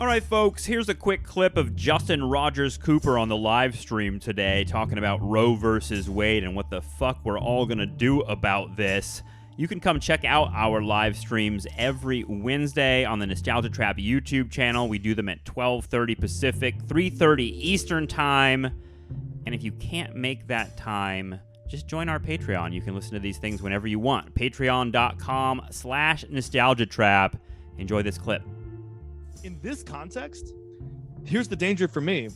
All right, folks, here's a quick clip of Justin Rogers Cooper on the live stream today talking about Roe versus Wade and what the fuck we're all going to do about this. You can come check out our live streams every Wednesday on the Nostalgia Trap YouTube channel. We do them at 12:30 Pacific, 3:30 Eastern Time. And if you can't make that time, just join our Patreon. You can listen to these things whenever you want. Patreon.com/NostalgiaTrap. Enjoy this clip. In this context, here's the danger for me.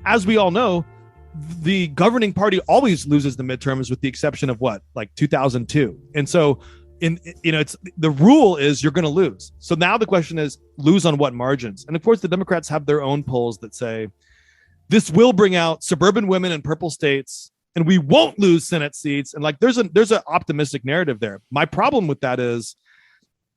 As we all know, the governing party always loses the midterms with the exception of what, like 2002. And so it's the rule is you're going to lose. So now the question is lose on what margins? And of course, the Democrats have their own polls that say this will bring out suburban women in purple states and we won't lose Senate seats. And like there's an optimistic narrative there. My problem with that is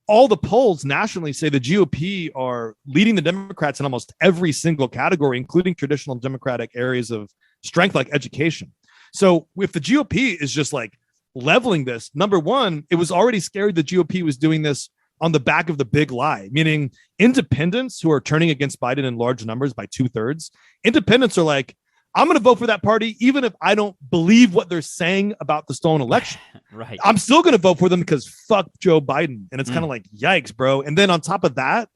all the polls nationally say the GOP are leading the Democrats in almost every single category, including traditional Democratic areas of strength like education. So if the GOP is just like leveling this, number one, it was already scary the GOP was doing this on the back of the big lie, meaning independents who are turning against Biden in large numbers by 2/3. Independents are like, I'm going to vote for that party, even if I don't believe what they're saying about the stolen election. Right. I'm still going to vote for them because fuck Joe Biden. And it's kind of like, yikes, bro. And then on top of that,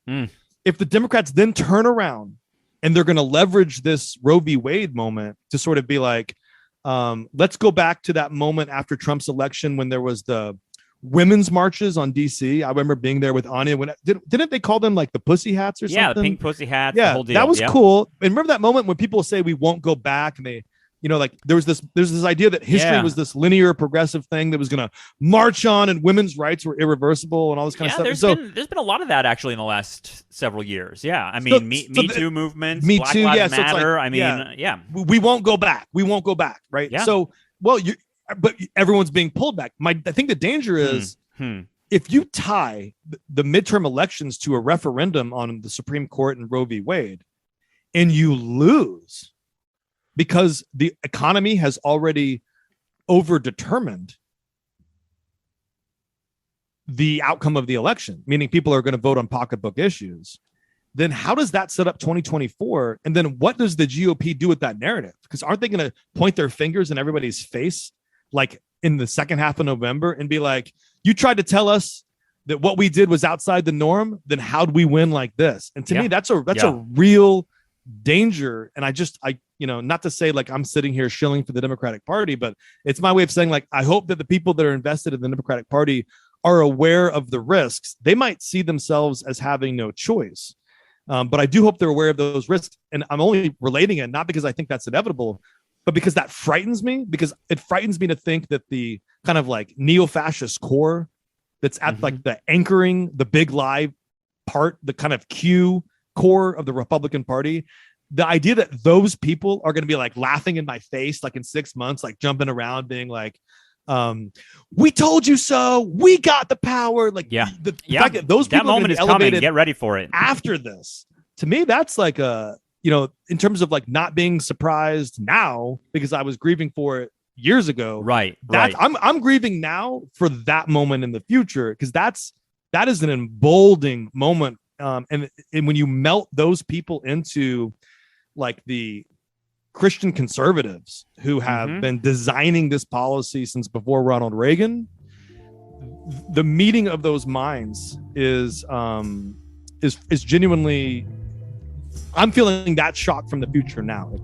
if the Democrats then turn around and they're going to leverage this Roe v. Wade moment to sort of be like, let's go back to that moment after Trump's election when there was the women's marches on DC. I remember being there with Anya when didn't they call them like the pussy hats or something? Yeah, the pink pussy hats. Yeah, the whole deal. That was cool. And remember that moment when people say we won't go back and they, like there's this idea that history was this linear progressive thing that was going to march on and women's rights were irreversible and all this kind of stuff. There's been a lot of that actually in the last several years. Yeah. I mean, Me Too movement, Black Lives Matter. We won't go back. We won't go back. Right. Yeah. So, but everyone's being pulled back. I think the danger is if you tie the midterm elections to a referendum on the Supreme Court and Roe v. Wade and you lose because the economy has already overdetermined the outcome of the election, meaning people are going to vote on pocketbook issues, then how does that set up 2024? And then what does the GOP do with that narrative? Because aren't they going to point their fingers in everybody's face like in the second half of November and be like, you tried to tell us that what we did was outside the norm, then how'd we win like this? And to me, that's a real danger. And I not to say like I'm sitting here shilling for the Democratic Party, but it's my way of saying like, I hope that the people that are invested in the Democratic Party are aware of the risks. They might see themselves as having no choice. But I do hope they're aware of those risks. And I'm only relating it, not because I think that's inevitable, but because that frightens me, because it frightens me to think that the kind of like neo-fascist core that's at like the anchoring, the big lie part, the kind of Q core of the Republican Party, the idea that those people are going to be like laughing in my face, like in 6 months, like jumping around being like, we told you so, we got the power. Like the fact that those people that moment is coming. Get ready for it. After this, to me, that's like in terms of like not being surprised now because I was grieving for it years ago. Right. I'm grieving now for that moment in the future because that is an emboldening moment. And when you melt those people into like the Christian conservatives who have been designing this policy since before Ronald Reagan, the meeting of those minds is genuinely, I'm feeling that shock from the future now.